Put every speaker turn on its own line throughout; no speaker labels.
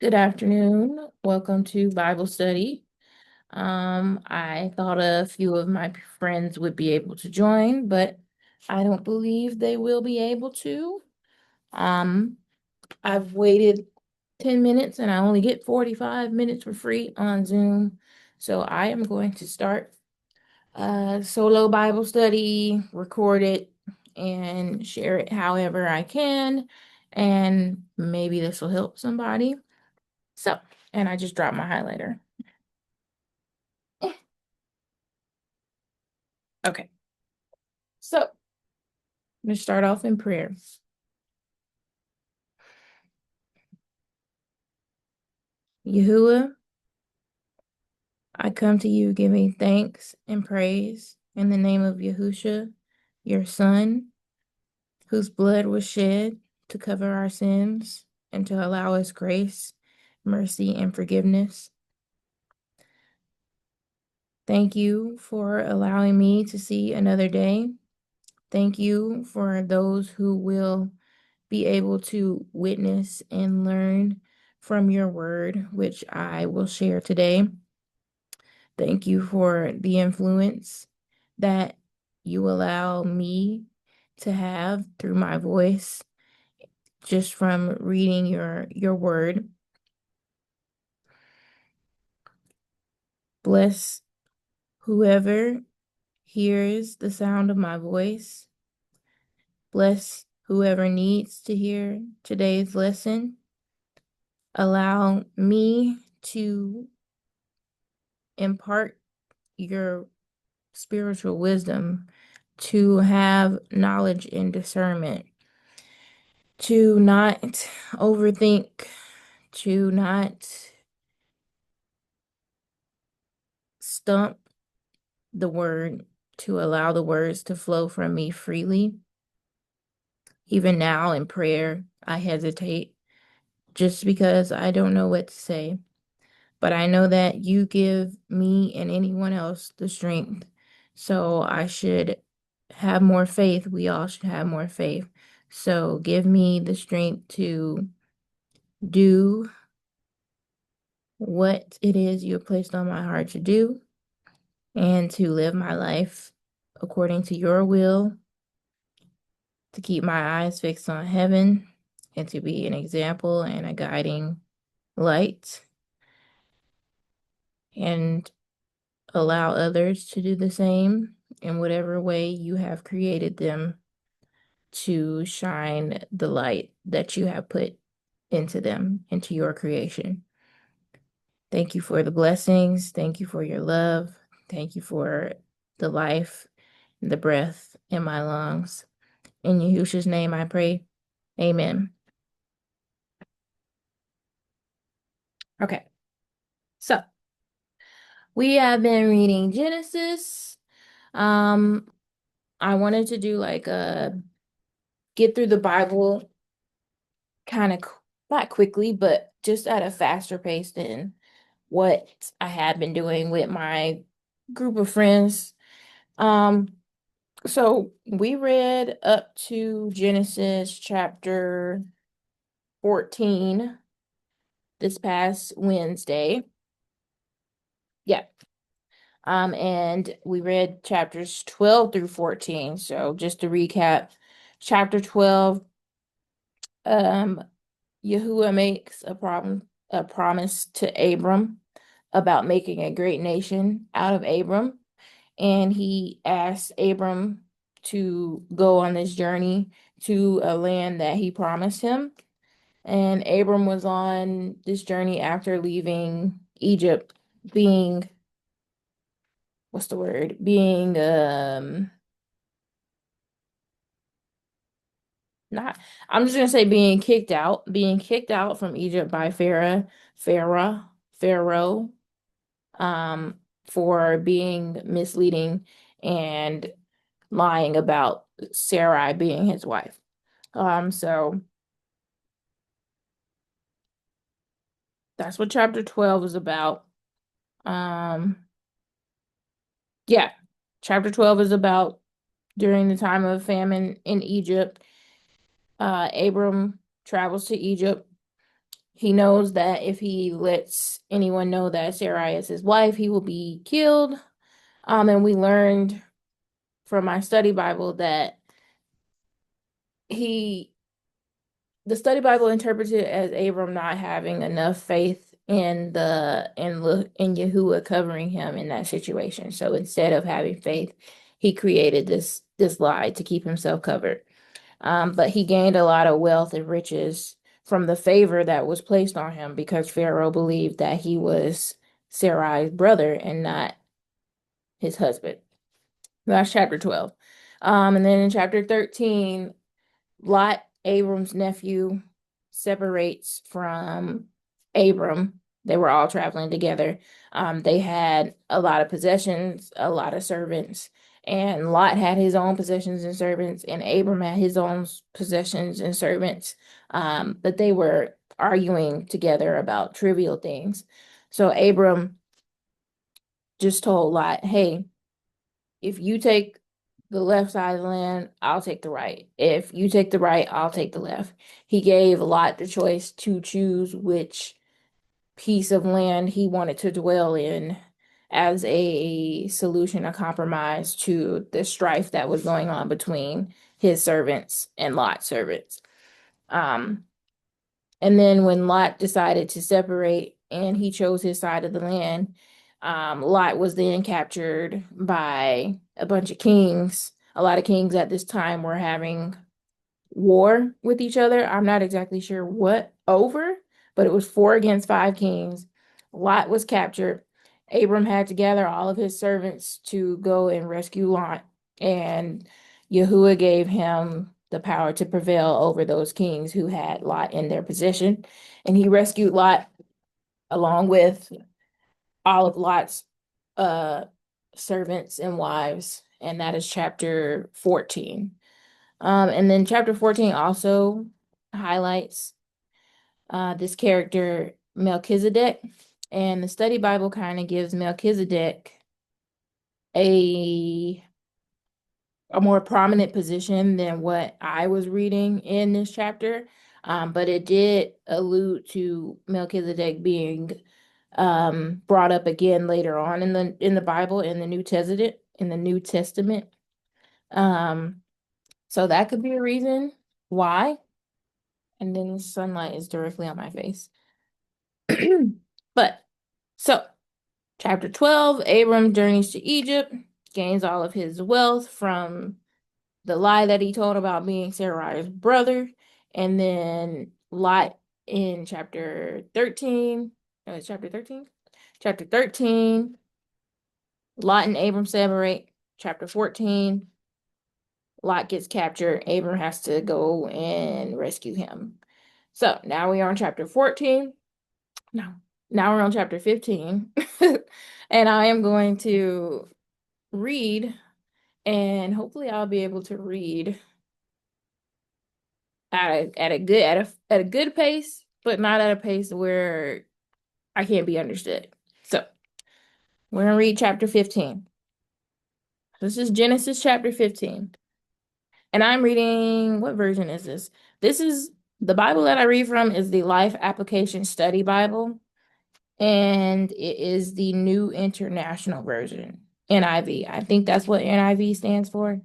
Good afternoon. Welcome to Bible study. I thought a few of my friends would be able to join, but I don't believe they will be able to. Um, I've waited 10 minutes and I only get 45 minutes for free on Zoom. So I am going to start a solo Bible study, record it, and share it however I can. And maybe this will help somebody. So, and I just dropped my highlighter. Okay, so I'm going to start off in prayer. Yahuwah, I come to you giving thanks and praise in the name of Yahusha, your son, whose blood was shed to cover our sins and to allow us grace, mercy, and forgiveness. Thank you for allowing me to see another day. Thank you for those who will be able to witness and learn from your word, which I will share today. Thank you for the influence that you allow me to have through my voice just from reading your word. Bless whoever hears the sound of my voice. Bless whoever needs to hear today's lesson. Allow me to impart your spiritual wisdom, to have knowledge and discernment, to not overthink, to not stump the word, to allow the words to flow from me freely. Even now in prayer, I hesitate just because I don't know what to say. But I know that you give me and anyone else the strength. So I should have more faith. We all should have more faith. So give me the strength to do what it is you have placed on my heart to do and to live my life according to your will, to keep my eyes fixed on heaven, and to be an example and a guiding light, and allow others to do the same in whatever way you have created them to shine the light that you have put into them, into your creation. Thank you for the blessings. Thank you for your love. Thank you for the life, the breath in my lungs. In Yahushua's name I pray. Amen. Okay, so we have been reading Genesis. Um, I wanted to do like a get through the Bible kind of not quickly, but just at a faster pace than what I had been doing with my group of friends. Um, so we read up to Genesis chapter 14 this past Wednesday. Yeah. And we read chapters 12 through 14. So just to recap, chapter 12, um, Yahuwah makes a promise to Abram about making a great nation out of Abram. And he asks Abram to go on this journey to a land that he promised him. And Abram was on this journey after leaving Egypt, being, what's the word? Being, not, I'm just gonna say being kicked out from Egypt by Pharaoh, um, for being misleading and lying about Sarai being his wife. So that's what chapter 12 is about. Um, yeah, chapter 12 is about during the time of famine in Egypt. Abram travels to Egypt. He knows that if he lets anyone know that Sarai is his wife, he will be killed. And we learned from my study Bible that he the study Bible interprets it as Abram not having enough faith in Yahuwah covering him in that situation. So instead of having faith, he created this lie to keep himself covered. But he gained a lot of wealth and riches from the favor that was placed on him because Pharaoh believed that he was Sarai's brother and not his husband. That's chapter 12. And then in chapter 13, Lot, Abram's nephew, separates from Abram. They were all traveling together. They had a lot of possessions, a lot of servants, and Lot had his own possessions and servants, and Abram had his own possessions and servants. But they were arguing together about trivial things. So Abram just told Lot, hey, if you take the left side of the land, I'll take the right. If you take the right, I'll take the left. He gave Lot the choice to choose which piece of land he wanted to dwell in as a solution, a compromise to the strife that was going on between his servants and Lot's servants. Um, and then when Lot decided to separate and he chose his side of the land, Lot was then captured by a bunch of kings. A lot of kings at this time were having war with each other. I'm not exactly sure what over, but it was 4 against 5 kings. Lot was captured. Abram had to gather all of his servants to go and rescue Lot, and Yahuwah gave him the power to prevail over those kings who had Lot in their possession. And he rescued Lot along with all of Lot's uh servants and wives, and that is chapter 14. And then chapter 14 also highlights this character Melchizedek, and the study Bible kind of gives Melchizedek a a more prominent position than what I was reading in this chapter. But it did allude to Melchizedek being brought up again later on in the Bible in the New Testament. Um, so that could be a reason why. And then the sunlight is directly on my face. But so chapter 12, Abram journeys to Egypt, gains all of his wealth from the lie that he told about being Sarai's brother. And then Lot in chapter 13. No, it's chapter 13. Chapter 13, Lot and Abram separate. Chapter 14, Lot gets captured. Abram has to go and rescue him. So now we are on chapter 14. No, now we're on chapter 15. And I am going to read, and hopefully I'll be able to read at a good pace, but not at a pace where I can't be understood. So we're gonna read chapter 15. This is Genesis chapter 15. And I'm reading, what version is this? This is the Bible that I read from is the Life Application Study Bible, and it is the New International Version, NIV. I think that's what NIV stands for.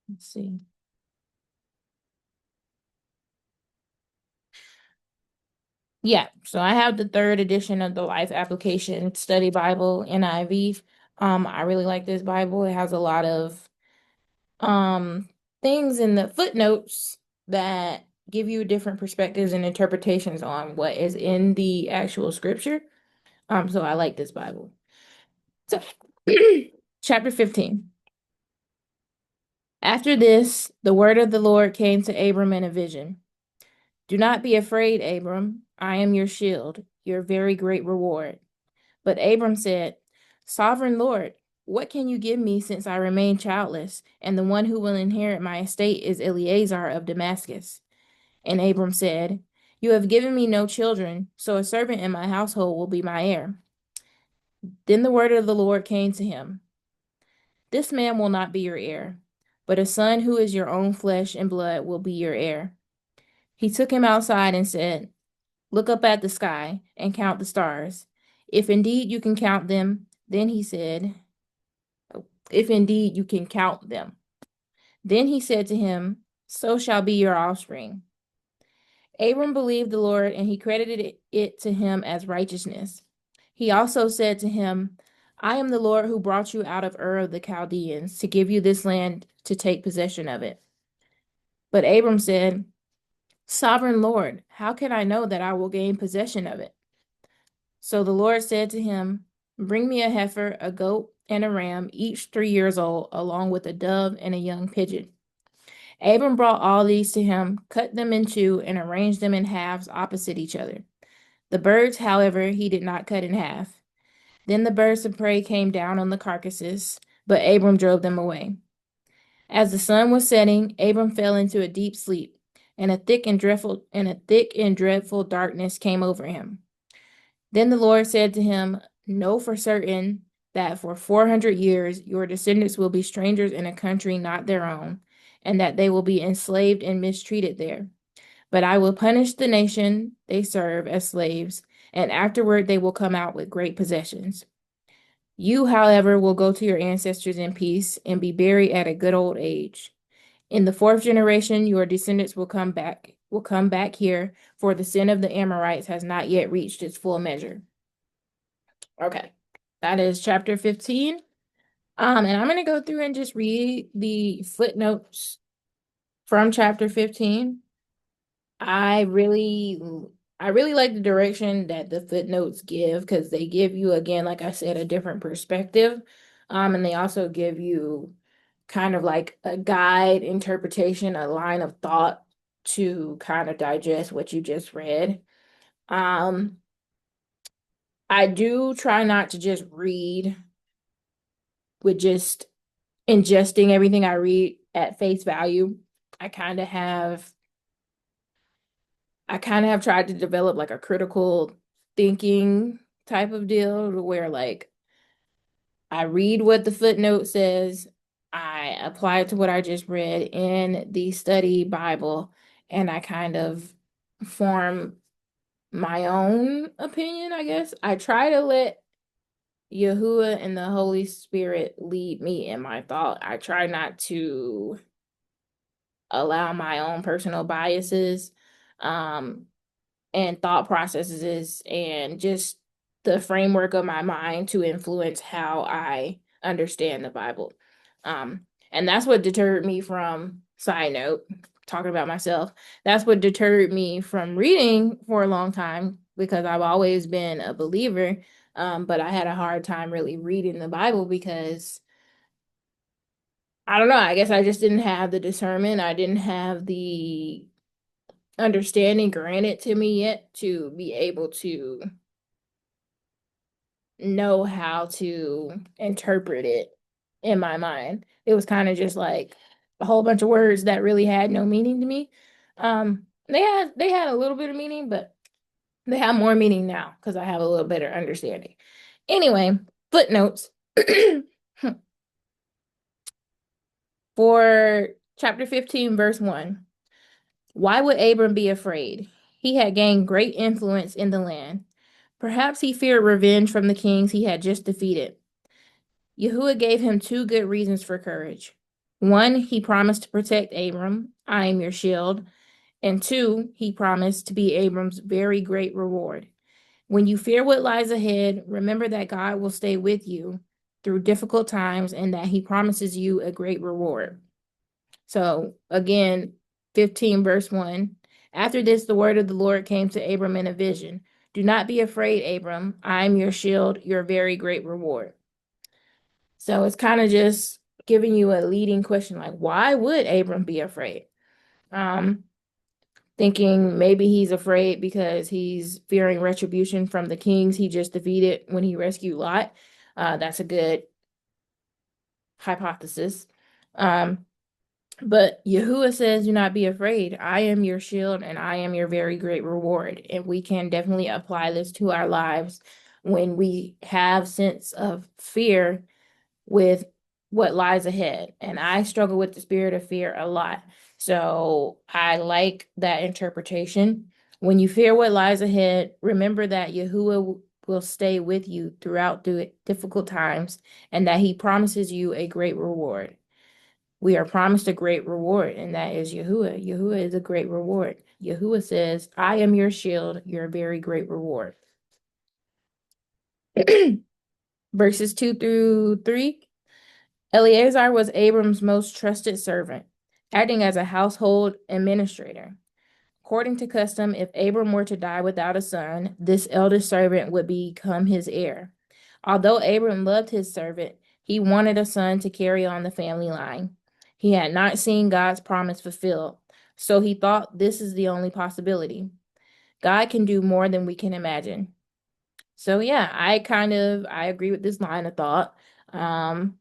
Let's see. Yeah, so I have the third edition of the Life Application Study Bible, NIV. I really like this Bible. It has a lot of um things in the footnotes that give you different perspectives and interpretations on what is in the actual scripture. So I like this Bible. So chapter 15. After this, the word of the Lord came to Abram in a vision. Do not be afraid, Abram. I am your shield, your very great reward. But Abram said, Sovereign Lord, what can you give me since I remain childless, and the one who will inherit my estate is Eleazar of Damascus? And Abram said, You have given me no children, so a servant in my household will be my heir. Then the word of the Lord came to him. This man will not be your heir, but a son who is your own flesh and blood will be your heir. He took him outside and said, "Look up at the sky and count the stars. If indeed you can count them," then he said, "If indeed you can count them." Then he said to him, "So shall be your offspring." Abram believed the Lord, and he credited it to him as righteousness. He also said to him, "I am the Lord who brought you out of Ur of the Chaldeans to give you this land to take possession of it." But Abram said, "Sovereign Lord, how can I know that I will gain possession of it?" So the Lord said to him, "Bring me a heifer, a goat, and a ram, each 3 years old, along with a dove and a young pigeon." Abram brought all these to him, cut them in two, and arranged them in halves opposite each other. The birds, however, he did not cut in half. Then the birds of prey came down on the carcasses, but Abram drove them away. As the sun was setting, Abram fell into a deep sleep, and a thick and dreadful darkness came over him. Then the Lord said to him, "Know for certain that for 400 years your descendants will be strangers in a country not their own, and that they will be enslaved and mistreated there. But I will punish the nation they serve as slaves, and afterward they will come out with great possessions. You, however, will go to your ancestors in peace and be buried at a good old age. In the fourth generation, your descendants will come back here, for the sin of the Amorites has not yet reached its full measure." Okay, that is chapter 15. And I'm going to go through and just read the footnotes from chapter 15. I really like the direction that the footnotes give, because they give you, again, like I said, a different perspective. And they also give you kind of like a guide interpretation, a line of thought to kind of digest what you just read. Um, I do try not to just read with just ingesting everything I read at face value. I kind of have tried to develop like a critical thinking type of deal, to where like I read what the footnote says, I apply it to what I just read in the study Bible, and I kind of form my own opinion, I guess. I try to let Yahuwah and the Holy Spirit lead me in my thought. I try not to allow my own personal biases, um, and thought processes, and just the framework of my mind to influence how I understand the Bible. And that's what deterred me from, side note, talking about myself, that's what deterred me from reading for a long time, because I've always been a believer. But I had a hard time really reading the Bible because I don't know, I guess I just didn't have the discernment. I didn't have the understanding granted to me yet to be able to know how to interpret it in my mind. It was kind of just like a whole bunch of words that really had no meaning to me. They had a little bit of meaning, but they have more meaning now because I have a little better understanding. Anyway, footnotes for chapter 15, verse 1. Why would Abram be afraid? He had gained great influence in the land. Perhaps he feared revenge from the kings he had just defeated. Yahuwah gave him two good reasons for courage. One, he promised to protect Abram, "I am your shield." And two, he promised to be Abram's very great reward. When you fear what lies ahead, remember that God will stay with you through difficult times, and that he promises you a great reward. So again, 15 verse 1. After this, the word of the Lord came to Abram in a vision. "Do not be afraid, Abram. I am your shield, your very great reward." So it's kind of just giving you a leading question, like, why would Abram be afraid? Um, Thinking maybe he's afraid because he's fearing retribution from the kings he just defeated when he rescued Lot. That's a good hypothesis. But Yahuwah says, "Do not be afraid. I am your shield and I am your very great reward." And we can definitely apply this to our lives when we have sense of fear with what lies ahead. And I struggle with the spirit of fear a lot. So I like that interpretation. When you fear what lies ahead, remember that Yahuwah will stay with you throughout the difficult times and that he promises you a great reward. We are promised a great reward, and that is Yahuwah. Yahuwah is a great reward. Yahuwah says, I am your shield, your very great reward. Verses 2 through 3. Eleazar was Abram's most trusted servant, acting as a household administrator. According to custom, if Abram were to die without a son, this eldest servant would become his heir. Although Abram loved his servant, he wanted a son to carry on the family line. He had not seen God's promise fulfilled, so he thought this is the only possibility. God can do more than we can imagine. So yeah, I agree with this line of thought. Um,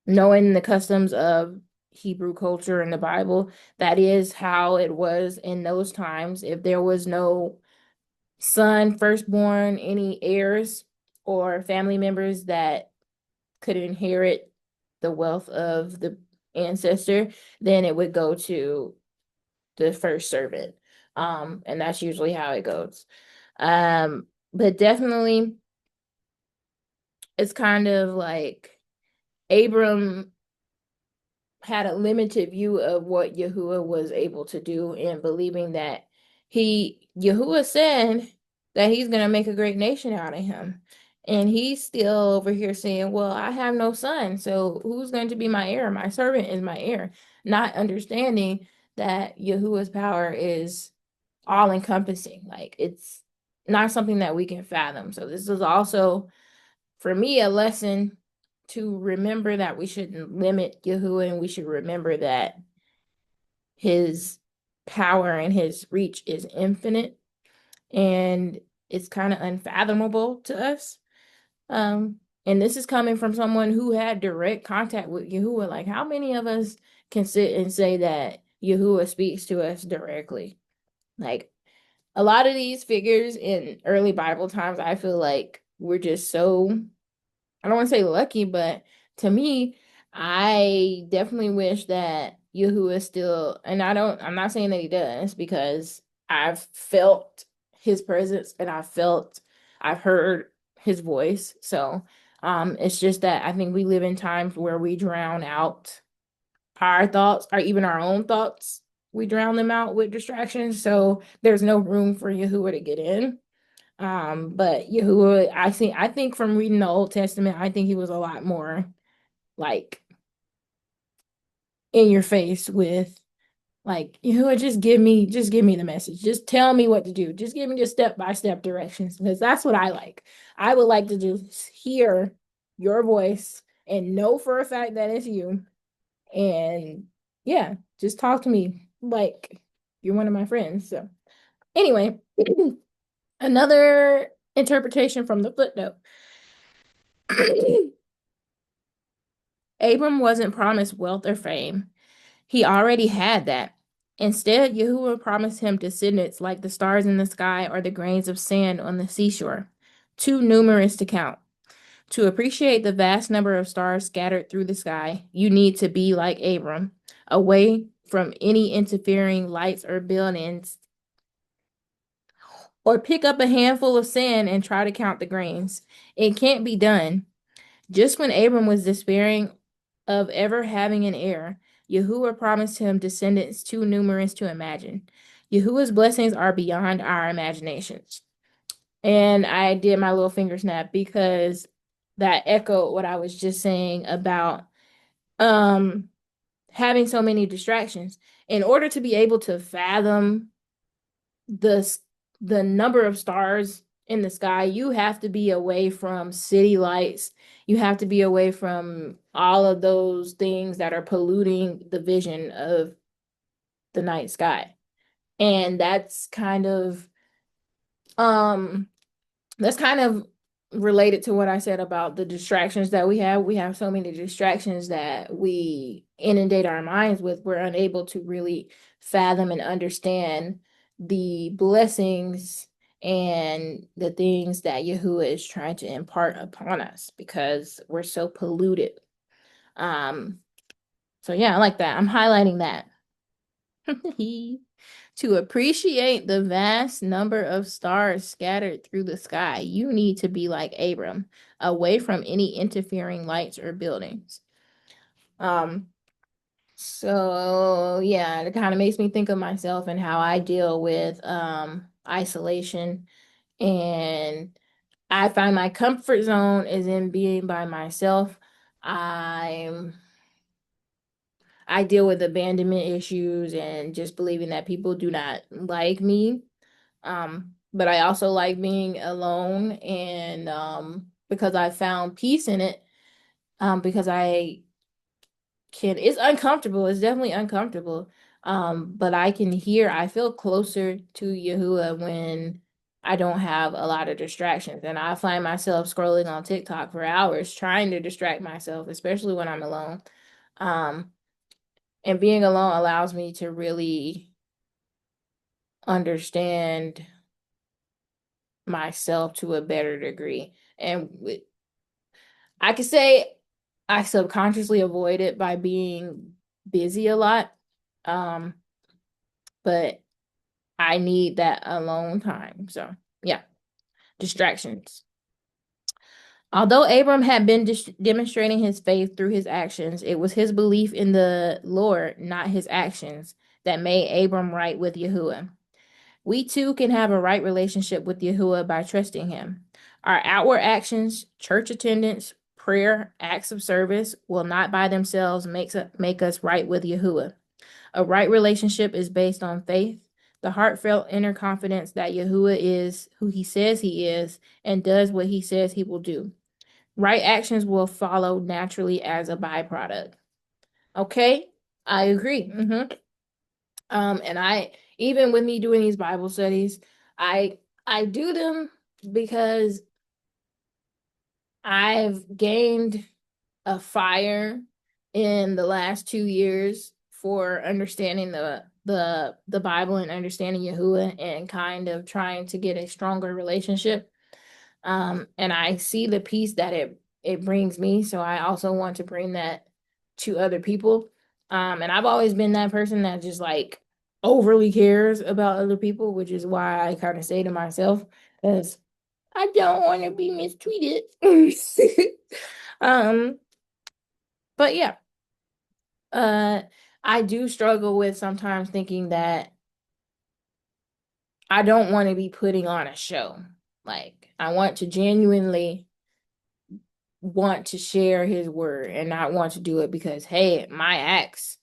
Knowing the customs of Hebrew culture in the Bible, that is how it was in those times. If there was no son, firstborn, any heirs or family members that could inherit the wealth of the ancestor, then it would go to the first servant. And that's usually how it goes. But definitely it's kind of like Abram had a limited view of what Yahuwah was able to do and believing that Yahuwah said that he's going to make a great nation out of him. And he's still over here saying, well, I have no son, so who's going to be my heir? My servant is my heir. Not understanding that Yahuwah's power is all encompassing. Like it's not something that we can fathom. So this is also for me a lesson to remember that we shouldn't limit Yahuwah and we should remember that his power and his reach is infinite and it's kind of unfathomable to us. Um, and this is coming from someone who had direct contact with Yahuwah. Like, how many of us can sit and say that Yahuwah speaks to us directly? Like, a lot of these figures in early Bible times, I feel like we're just so I don't want to say lucky, but to me, I definitely wish that Yahuwah still, and I'm not saying that he does because I've felt his presence and I've heard his voice. So, it's just that I think we live in times where we drown out our thoughts or even our own thoughts. We drown them out with distractions. So there's no room for Yahuwah to get in. But Yahuwah, I think from reading the Old Testament, I think he was a lot more like in your face with like, Yahuwah, just give me the message. Just tell me what to do. Just give me just step-by-step directions because that's what I like. I would like to just hear your voice and know for a fact that it's you. And yeah, just talk to me like you're one of my friends. So anyway, another interpretation from the footnote. Abram wasn't promised wealth or fame. He already had that. Instead, Yahuwah promised him descendants like the stars in the sky or the grains of sand on the seashore, too numerous to count. To appreciate the vast number of stars scattered through the sky, you need to be like Abram, away from any interfering lights or buildings, or pick up a handful of sand and try to count the grains. It can't be done. Just when Abram was despairing of ever having an heir, Yahuwah promised him descendants too numerous to imagine. Yahuwah's blessings are beyond our imaginations. And I did my little finger snap because that echoed what I was just saying about um having so many distractions. In order to be able to fathom the the number of stars in the sky, you have to be away from city lights. You have to be away from all of those things that are polluting the vision of the night sky. And um that's kind of related to what I said about the distractions that we have. We have so many distractions that we inundate our minds with. We're unable to really fathom and understand the blessings and the things that Yahuwah is trying to impart upon us because we're so polluted. Um, so yeah, I like that. I'm highlighting that. To appreciate the vast number of stars scattered through the sky, you need to be like Abram, away from any interfering lights or buildings. Um, so yeah, it kind of makes me think of myself and how I deal with isolation. And I find my comfort zone is in being by myself. I'm I deal with abandonment issues and just believing that people do not like me. But I also like being alone and because I found peace in it. Because I can it's uncomfortable. It's definitely uncomfortable. But I feel closer to Yahuwah when I don't have a lot of distractions. And I find myself scrolling on TikTok for hours trying to distract myself, especially when I'm alone. Um, and being alone allows me to really understand myself to a better degree. I could say I subconsciously avoid it by being busy a lot. Um, but I need that alone time. So, yeah, distractions. Although Abram had been demonstrating his faith through his actions, it was his belief in the Lord, not his actions, that made Abram right with Yahuwah. We too can have a right relationship with Yahuwah by trusting him. Our outward actions, church attendance, prayer, acts of service will not by themselves make us right with Yahuwah. A right relationship is based on faith, the heartfelt inner confidence that Yahuwah is who he says he is and does what he says he will do. Right actions will follow naturally as a byproduct. Okay, I agree. And I even with me doing these Bible studies, I do them because I've gained a fire in the last 2 years for understanding the Bible and understanding Yahuwah and kind of trying to get a stronger relationship. And I see the peace that it brings me, so I also want to bring that to other people. And I've always been that person that just like overly cares about other people, which is why I kind of say to myself, because I don't want to be mistreated. um, but yeah, uh, I do struggle with sometimes thinking that I don't want to be putting on a show. Like, I want to genuinely want to share his word and not want to do it because, hey, my acts,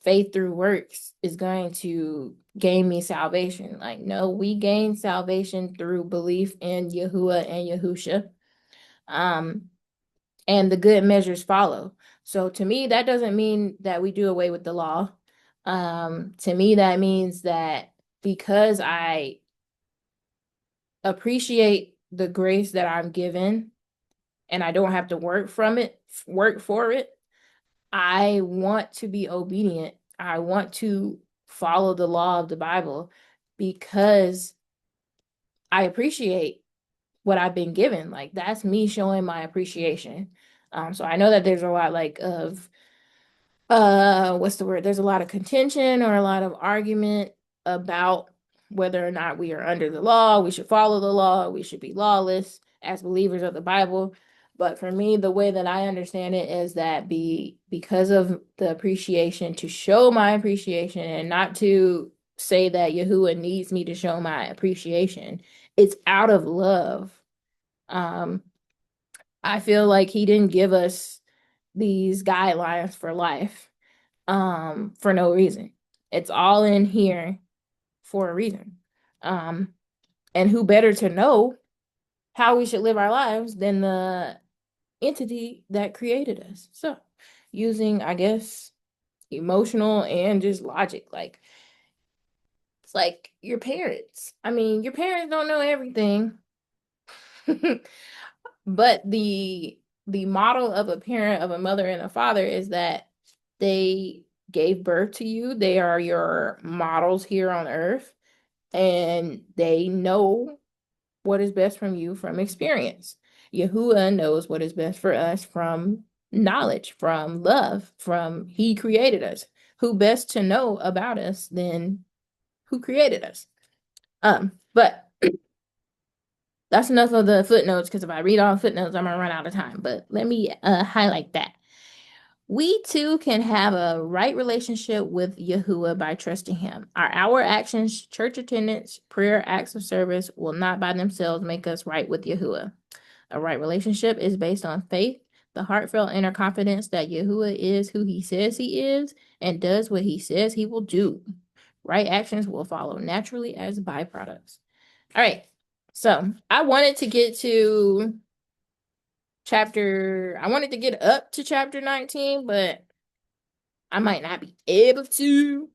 faith through works, is going to gain me salvation. Like, no, we gain salvation through belief in Yahuwah and Yahusha. Um, and the good measures follow. So to me, that doesn't mean that we do away with the law. To me, that means that because I appreciate the grace that I'm given and I don't have to work for it, I want to be obedient. I want to follow the law of the Bible because I appreciate what I've been given. Like that's me showing my appreciation. So I know that there's a lot like of what's the word? There's a lot of contention or a lot of argument about whether or not we are under the law, we should follow the law, we should be lawless as believers of the Bible. But for me, the way that I understand it is that because of the appreciation, to show my appreciation and not to say that Yahuwah needs me to show my appreciation. It's out of love. Um, I feel like he didn't give us these guidelines for life for no reason. It's all in here for a reason. Um and who better to know how we should live our lives than the entity that created us. So, using I guess emotional and just logic like it's like your parents. I mean, your parents don't know everything. But the model of a parent, of a mother and a father is that they gave birth to you. They are your models here on earth, and they know what is best from you from experience. Yahuwah knows what is best for us from knowledge, from love, from He created us. who best to know about us than who created us? But that's enough of the footnotes, because if I read all footnotes, I'm gonna run out of time. But let me highlight that. We too can have a right relationship with Yahuwah by trusting Him. Our actions, church attendance, prayer, acts of service will not by themselves make us right with Yahuwah. A right relationship is based on faith, the heartfelt inner confidence that Yahuwah is who He says He is and does what He says He will do. Right actions will follow naturally as byproducts. All right. So I wanted to get to I wanted to get up to chapter 19, but I might not be able to.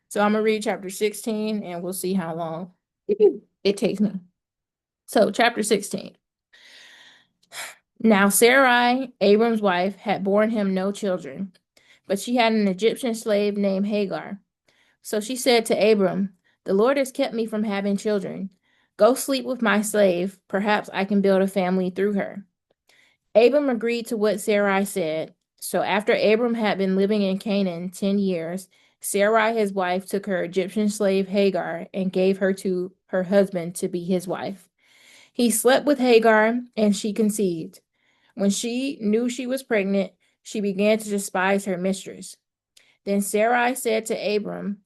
So I'm gonna read chapter 16 and we'll see how long it takes me. So chapter 16. Now Sarai, Abram's wife, had borne him no children, but she had an Egyptian slave named Hagar. So she said to Abram, "The Lord has kept me from having children. Go sleep with my slave. Perhaps I can build a family through her." Abram agreed to what Sarai said. So after Abram had been living in Canaan 10 years, Sarai, his wife, took her Egyptian slave Hagar and gave her to her husband to be his wife. He slept with Hagar, and she conceived. When she knew she was pregnant, she began to despise her mistress. Then Sarai said to Abram,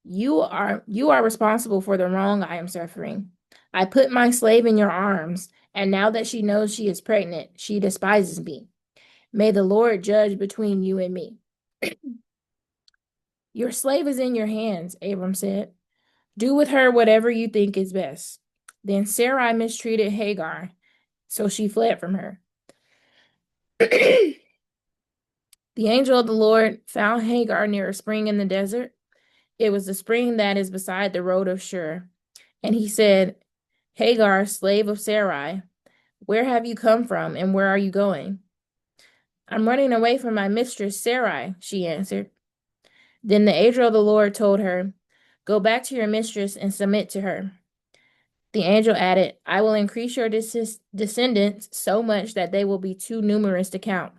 You are responsible for the wrong I am suffering. I put my slave in your arms, and now that she knows she is pregnant, she despises me. May the Lord judge between you and me. Your slave is in your hands, Abram said. Do with her whatever you think is best. Then Sarai mistreated Hagar, so she fled from her. The angel of the Lord found Hagar near a spring in the desert. It was the spring that is beside the road of Shur. And he said, Hagar, slave of Sarai, where have you come from and where are you going? I'm running away from my mistress Sarai, she answered. Then the angel of the Lord told her, Go back to your mistress and submit to her. The angel added, I will increase your descendants so much that they will be too numerous to count.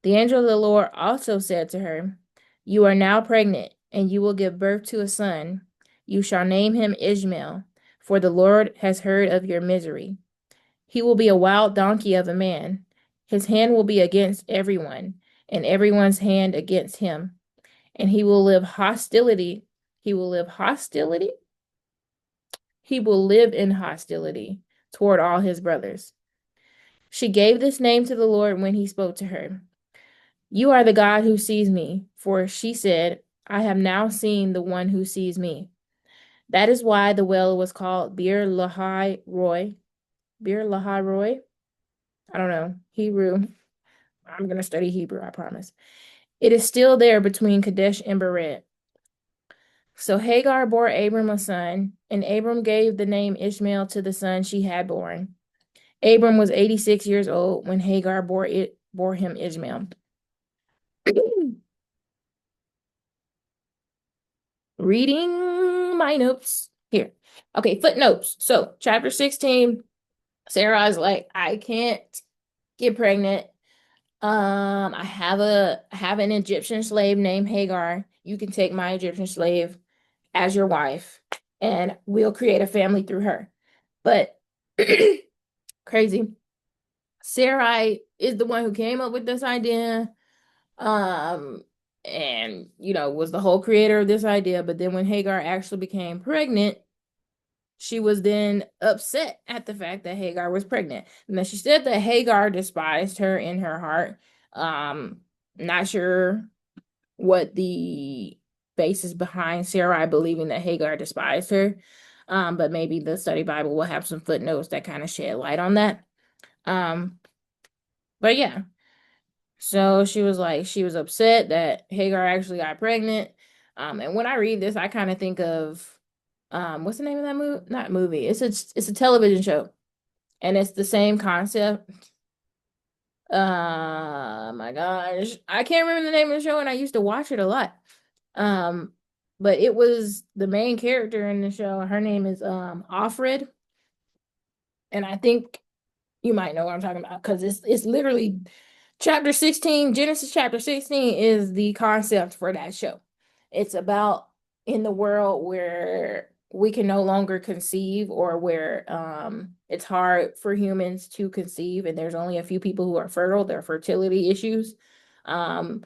The angel of the Lord also said to her, You are now pregnant, and you will give birth to a son. You shall name him Ishmael, for the Lord has heard of your misery. He will be a wild donkey of a man. His hand will be against everyone, and everyone's hand against him. And he will live hostility. He will live hostility? He will live in hostility toward all his brothers. She gave this name to the Lord when he spoke to her. You are the God who sees me, for she said, I have now seen the one who sees me. That is why the well was called Beer Lahai Roy. Beer Lahai Roy? I don't know. Hebrew. I'm going to study Hebrew, I promise. It is still there between Kadesh and Bered. So Hagar bore Abram a son, and Abram gave the name Ishmael to the son she had born. Abram was 86 years old when Hagar bore him Ishmael. Reading my notes here. Okay, footnotes. So, chapter 16, Sarah's like, I can't get pregnant. I have an Egyptian slave named Hagar. You can take my Egyptian slave as your wife, and we'll create a family through her. But crazy. Sarai is the one who came up with this idea. Um, and was the whole creator of this idea. But then when Hagar actually became pregnant, she was then upset at the fact that Hagar was pregnant. And then she said that Hagar despised her in her heart. Not sure what the basis behind Sarai believing that Hagar despised her. But maybe the study Bible will have some footnotes that kind of shed light on that. But yeah. So she was upset that Hagar actually got pregnant. And when I read this, I kind of think of what's the name of that movie? Not movie. It's a television show. And it's the same concept. My gosh. I can't remember the name of the show, and I used to watch it a lot. But it was the main character in the show. Her name is Offred. And I think you might know what I'm talking about, because it's literally Chapter 16, Genesis chapter 16 is the concept for that show. It's about in the world where we can no longer conceive, or where it's hard for humans to conceive, and there's only a few people who are fertile, there are fertility issues. Um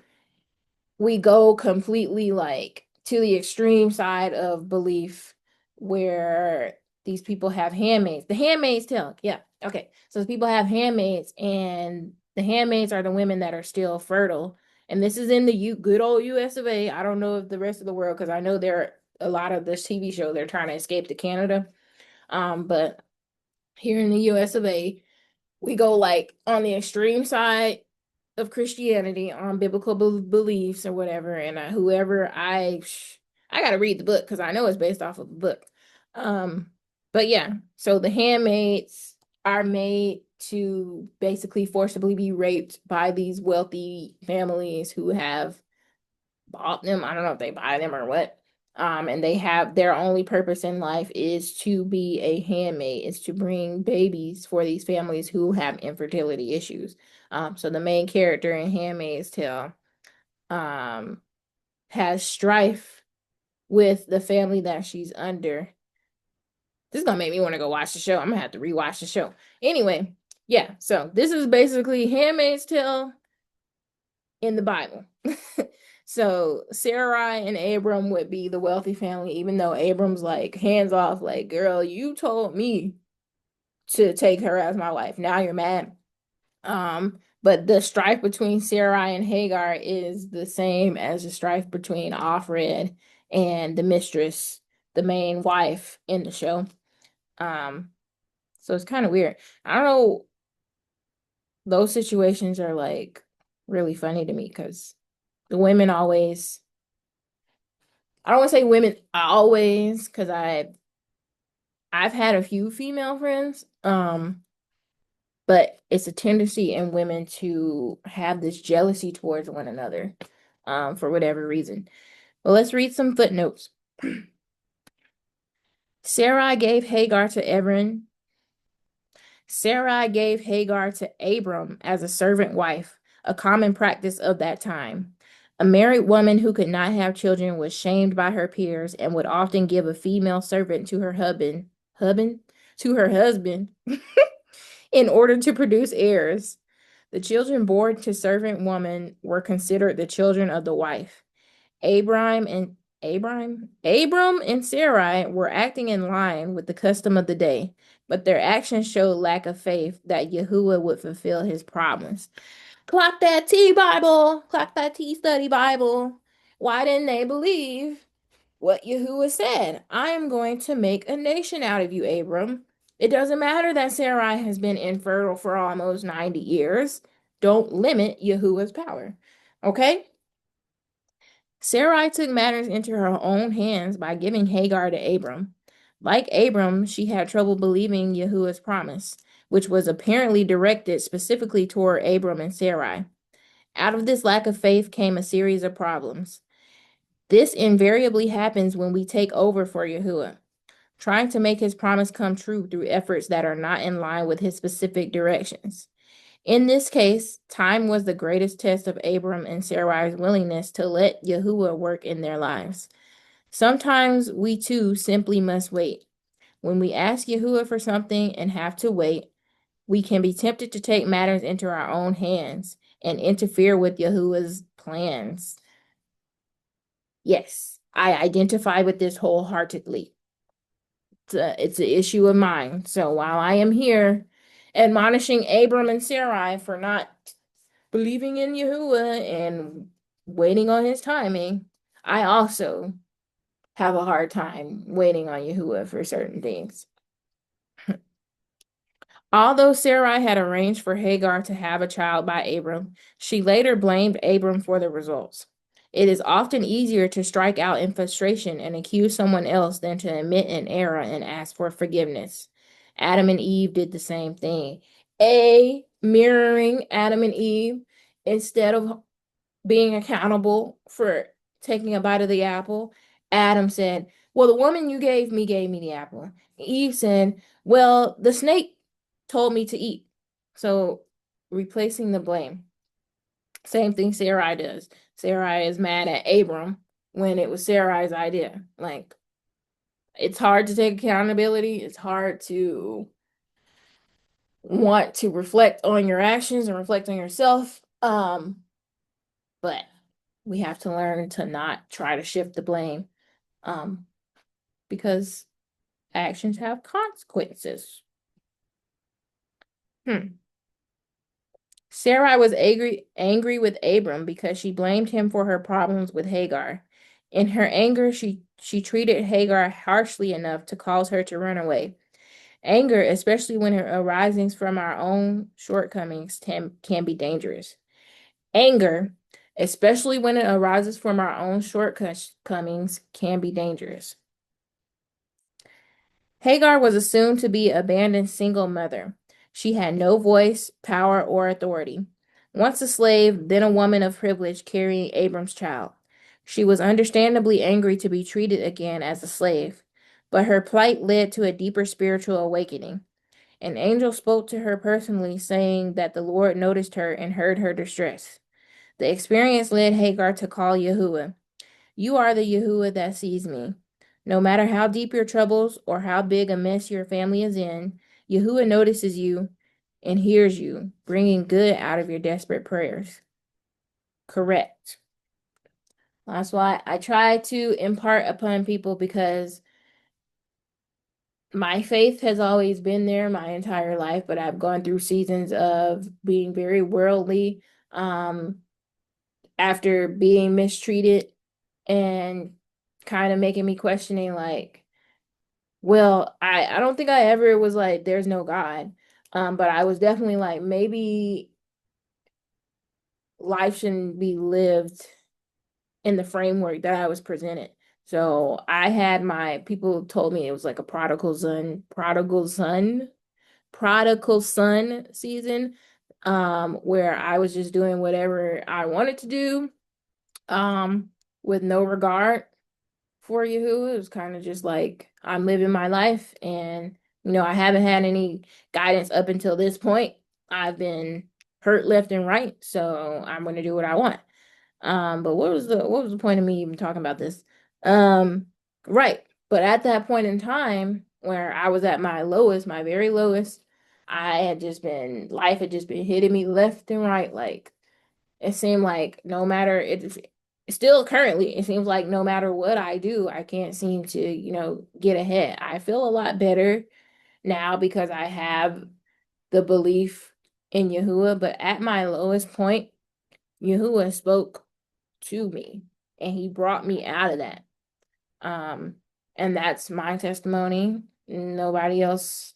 we go completely like to the extreme side of belief, where these people have handmaids. The Handmaid's Tale. Yeah. Okay. So the people have handmaids, and the handmaids are the women that are still fertile. And this is in the good old US of A. I don't know if the rest of the world, because I know there are a lot of this TV show, they're trying to escape to Canada. But here in the US of A, we go like on the extreme side of Christianity, on biblical beliefs or whatever. And whoever I got to read the book because I know it's based off of the book. Um, but yeah, so the handmaids are made to basically forcibly be raped by these wealthy families who have bought them. I don't know if they buy them or what. And they have their only purpose in life is to be a handmaid, is to bring babies for these families who have infertility issues. So the main character in Handmaid's Tale um has strife with the family that she's under. This is gonna make me want to go watch the show. I'm gonna have to rewatch the show. Anyway, yeah, so this is basically Handmaid's Tale in the Bible. So Sarai and Abram would be the wealthy family, even though Abram's like hands off, like, girl, you told me to take her as my wife. Now you're mad. But the strife between Sarai and Hagar is the same as the strife between Offred and the mistress, the main wife in the show. Um, so it's kind of weird. I don't know, those situations are like really funny to me because the women always, I don't want to say women always, because I've had a few female friends, but it's a tendency in women to have this jealousy towards one another, for whatever reason. Well, let's read some footnotes. Sarai gave Hagar to Abram. Sarai gave Hagar to Abram as a servant wife, a common practice of that time. A married woman who could not have children was shamed by her peers and would often give a female servant to her husband in order to produce heirs. The children born to servant woman were considered the children of the wife. Abram and Abram and Sarai were acting in line with the custom of the day, but their actions showed lack of faith that Yahuwah would fulfill his promise. Clock that T Bible, clock that T study Bible. Why didn't they believe what Yahuwah said? I am going to make a nation out of you, Abram. It doesn't matter that Sarai has been infertile for almost 90 years. Don't limit Yahuwah's power. Okay? Sarai took matters into her own hands by giving Hagar to Abram. Like Abram, she had trouble believing Yahuwah's promise, which was apparently directed specifically toward Abram and Sarai. Out of this lack of faith came a series of problems. This invariably happens when we take over for Yahuwah, trying to make his promise come true through efforts that are not in line with his specific directions. In this case, time was the greatest test of Abram and Sarai's willingness to let Yahuwah work in their lives. Sometimes we too simply must wait. When we ask Yahuwah for something and have to wait, we can be tempted to take matters into our own hands and interfere with Yahuwah's plans. Yes, I identify with this wholeheartedly. It's an issue of mine. So while I am here admonishing Abram and Sarai for not believing in Yahuwah and waiting on his timing, I also have a hard time waiting on Yahuwah for certain things. Although Sarai had arranged for Hagar to have a child by Abram, she later blamed Abram for the results. It is often easier to strike out in frustration and accuse someone else than to admit an error and ask for forgiveness. Adam and Eve did the same thing. Mirroring Adam and Eve, instead of being accountable for taking a bite of the apple, Adam said, well, the woman you gave me the apple. Eve said, well, the snake told me to eat. So replacing the blame. Same thing Sarai does. Sarai is mad at Abram when it was Sarai's idea. Like, it's hard to take accountability. It's hard to want to reflect on your actions and reflect on yourself. But we have to learn to not try to shift the blame. Um, because actions have consequences. Hmm. Sarai was angry with Abram because she blamed him for her problems with Hagar. In her anger, she treated Hagar harshly enough to cause her to run away. Anger, especially when it arises from our own shortcomings, can be dangerous. Anger, especially when it arises from our own shortcomings, can be dangerous. Hagar was assumed to be abandoned single mother. She had no voice, power, or authority. Once a slave, then a woman of privilege carrying Abram's child. She was understandably angry to be treated again as a slave, but her plight led to a deeper spiritual awakening. An angel spoke to her personally, saying that the Lord noticed her and heard her distress. The experience led Hagar to call Yahuwah. You are the Yahuwah that sees me. No matter how deep your troubles or how big a mess your family is in, Yahuwah notices you and hears you, bringing good out of your desperate prayers. Correct. That's why I try to impart upon people because my faith has always been there my entire life, but I've gone through seasons of being very worldly, um, after being mistreated and kind of making me questioning like, well, I don't think I ever was like there's no God. But I was definitely like maybe life shouldn't be lived in the framework that I was presented. So I had my people told me it was like a prodigal son season, where I was just doing whatever I wanted to do, um, with no regard for Yahoo. It was kind of just like I'm living my life, and I haven't had any guidance up until this point. I've been hurt left and right, so I'm going to do what I want. But what was the point of me even talking about this? Um, right. But at that point in time where I was at my lowest, my very lowest, life had just been hitting me left and right. Like it seemed like no matter it still currently, it seems like no matter what I do, I can't seem to, get ahead. I feel a lot better now because I have the belief in Yahuwah, but at my lowest point, Yahuwah spoke to me and he brought me out of that. Um, and that's my testimony. Nobody else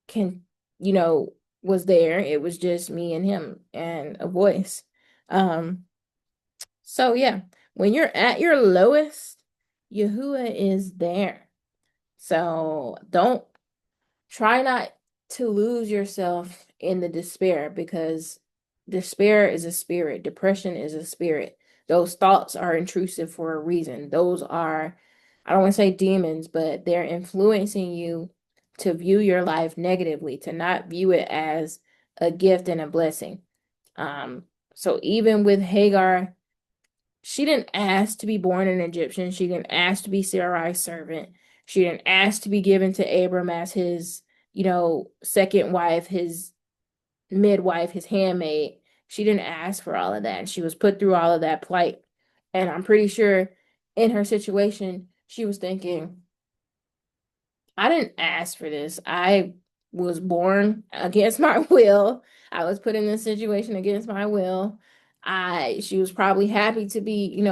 can, you know, was there. It was just me and him and a voice. Um, so yeah, when you're at your lowest, Yahuwah is there. So don't try not to lose yourself in the despair because despair is a spirit, depression is a spirit. Those thoughts are intrusive for a reason. Those are, I don't want to say demons, but they're influencing you to view your life negatively, to not view it as a gift and a blessing. Um, so even with Hagar, she didn't ask to be born an Egyptian. She didn't ask to be Sarai's servant. She didn't ask to be given to Abram as his, second wife, his midwife, his handmaid. She didn't ask for all of that. And she was put through all of that plight. And I'm pretty sure in her situation, she was thinking, I didn't ask for this. I was born against my will. I was put in this situation against my will. She was probably happy to be,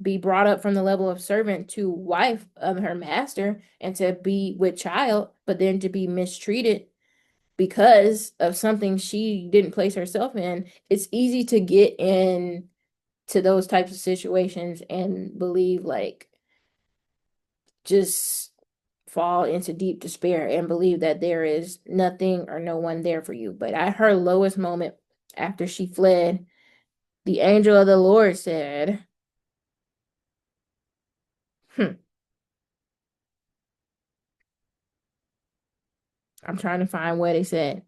be brought up from the level of servant to wife of her master and to be with child, but then to be mistreated because of something she didn't place herself in. It's easy to get in to those types of situations and believe like just fall into deep despair and believe that there is nothing or no one there for you. But at her lowest moment, after she fled, the angel of the Lord said, hmm, I'm trying to find what he said.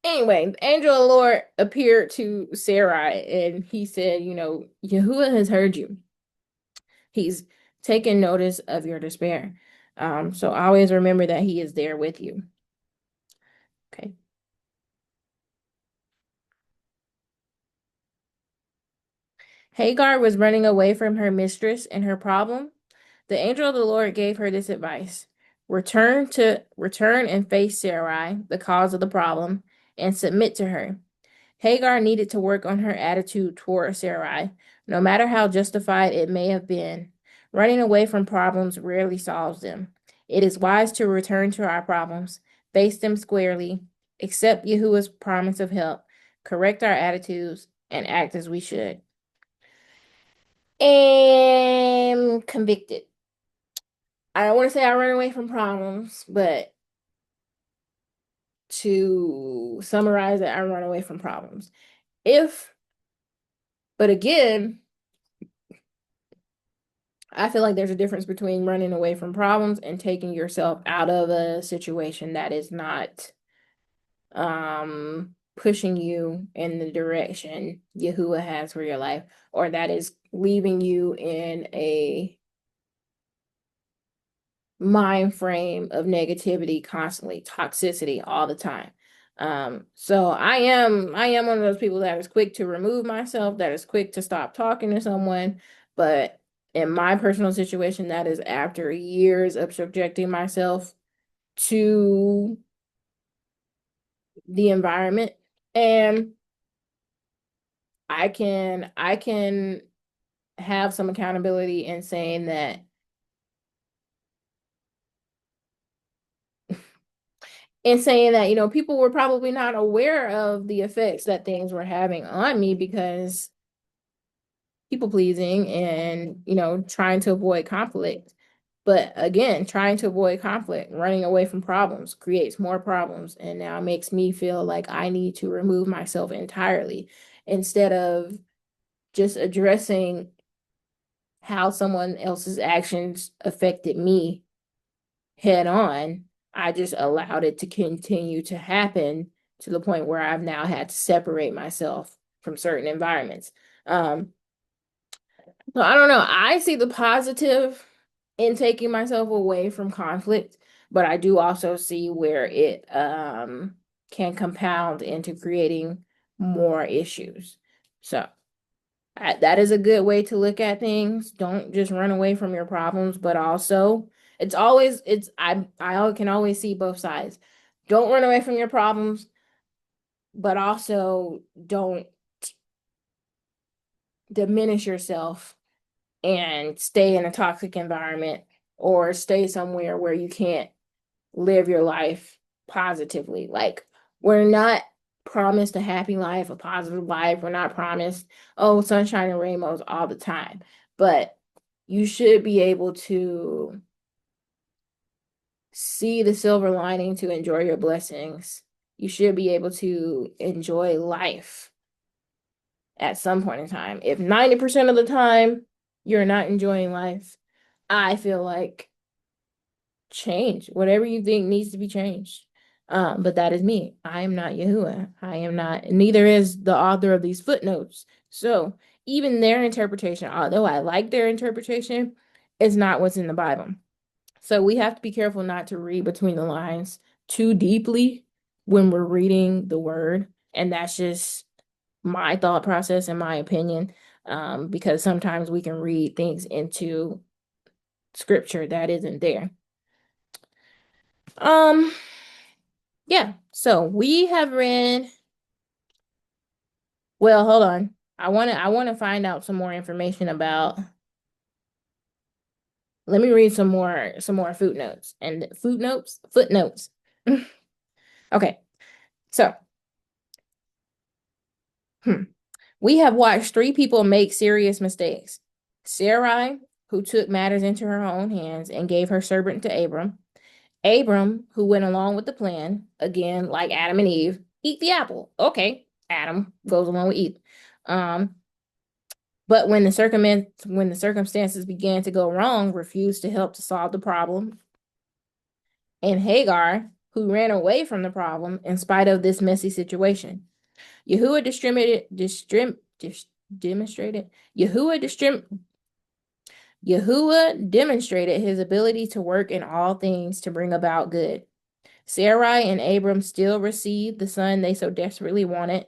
Anyway, the angel of the Lord appeared to Sarai and he said, Yahuwah has heard you. He's taken notice of your despair. So always remember that he is there with you. Okay. Hagar was running away from her mistress and her problem. The angel of the Lord gave her this advice. Return and face Sarai, the cause of the problem, and submit to her. Hagar needed to work on her attitude toward Sarai, no matter how justified it may have been. Running away from problems rarely solves them. It is wise to return to our problems, face them squarely, accept Yahuwah's promise of help, correct our attitudes, and act as we should. Am convicted. I don't want to say I run away from problems, but to summarize it, I run away from problems. But again, I feel like there's a difference between running away from problems and taking yourself out of a situation that is not pushing you in the direction Yahuwah has for your life, or that is leaving you in a mind frame of negativity constantly, toxicity all the time. So I am one of those people that is quick to remove myself, that is quick to stop talking to someone, but in my personal situation, that is after years of subjecting myself to the environment. And I can have some accountability in saying that people were probably not aware of the effects that things were having on me because people pleasing and, trying to avoid conflict. But again, trying to avoid conflict, running away from problems creates more problems and now makes me feel like I need to remove myself entirely instead of just addressing how someone else's actions affected me head on. I just allowed it to continue to happen to the point where I've now had to separate myself from certain environments. Um, so I don't know. I see the positive in taking myself away from conflict, but I do also see where it can compound into creating more issues. So that is a good way to look at things. Don't just run away from your problems, but also I can always see both sides. Don't run away from your problems, but also don't diminish yourself and stay in a toxic environment or stay somewhere where you can't live your life positively. Like, we're not promised a happy life, a positive life. We're not promised, oh, sunshine and rainbows all the time. But you should be able to see the silver lining to enjoy your blessings. You should be able to enjoy life at some point in time. If 90% of the time you're not enjoying life, I feel like change whatever you think needs to be changed. But that is me. I am not Yahuwah. I am not, neither is the author of these footnotes. So even their interpretation, although I like their interpretation, is not what's in the Bible. So we have to be careful not to read between the lines too deeply when we're reading the word. And that's just my thought process and my opinion. Because sometimes we can read things into scripture that isn't there. Um, yeah, so we have read, well, hold on. I want to find out some more information about, let me read some more footnotes and footnotes. Okay. So, we have watched three people make serious mistakes. Sarai, who took matters into her own hands and gave her servant to Abram. Abram, who went along with the plan, again, like Adam and Eve, eat the apple. Okay, Adam goes along with Eve. But when the circumstances began to go wrong, refused to help to solve the problem. And Hagar, who ran away from the problem in spite of this messy situation. Yahuwah demonstrated Yahuwah demonstrated his ability to work in all things to bring about good. Sarai and Abram still received the son they so desperately wanted,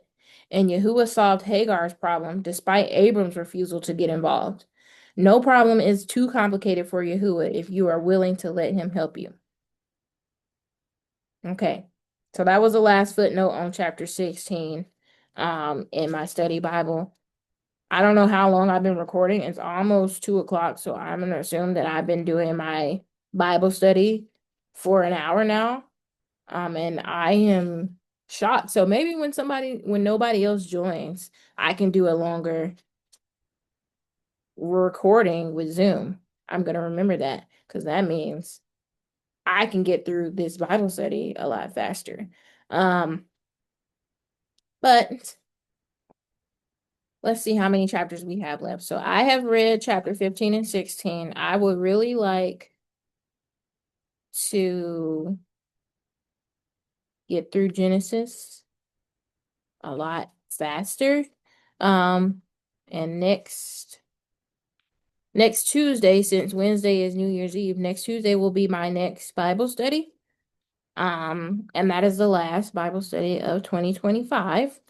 and Yahuwah solved Hagar's problem despite Abram's refusal to get involved. No problem is too complicated for Yahuwah if you are willing to let him help you. Okay, so that was the last footnote on chapter 16 in my study Bible. I don't know how long I've been recording. It's almost 2 o'clock, so I'm gonna assume that I've been doing my Bible study for an hour now. And I am shocked. So maybe when nobody else joins, I can do a longer recording with Zoom. I'm gonna remember that because that means I can get through this Bible study a lot faster. But let's see how many chapters we have left. So I have read chapter 15 and 16. I would really like to get through Genesis a lot faster. And next Tuesday, since Wednesday is New Year's Eve, next Tuesday will be my next Bible study. And that is the last Bible study of 2025.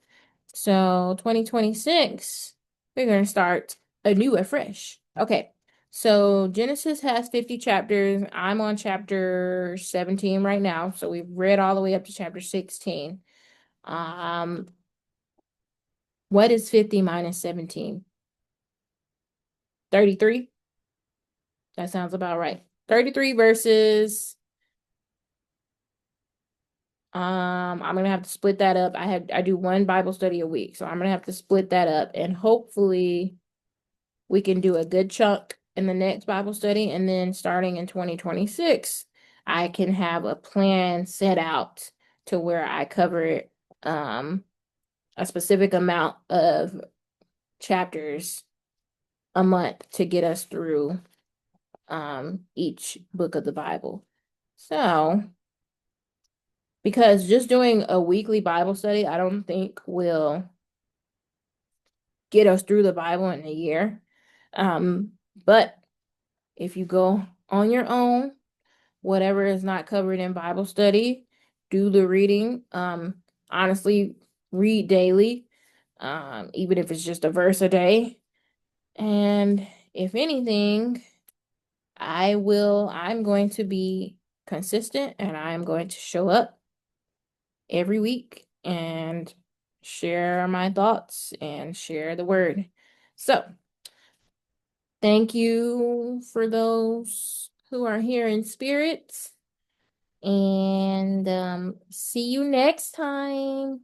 So 2026, we're going to start anew afresh. Okay. So Genesis has 50 chapters. I'm on chapter 17 right now. So we've read all the way up to chapter 16. What is 50 minus 17? 33? That sounds about right. 33 verses. I'm gonna have to split that up. I do one Bible study a week, so I'm gonna have to split that up, and hopefully we can do a good chunk in the next Bible study, and then starting in 2026, I can have a plan set out to where I cover a specific amount of chapters a month to get us through each book of the Bible. So, because just doing a weekly Bible study, I don't think will get us through the Bible in a year. But if you go on your own, whatever is not covered in Bible study, do the reading. Honestly, read daily, even if it's just a verse a day. And if anything, I'm going to be consistent and I'm going to show up every week and share my thoughts and share the word. So, thank you for those who are here in spirit. And see you next time.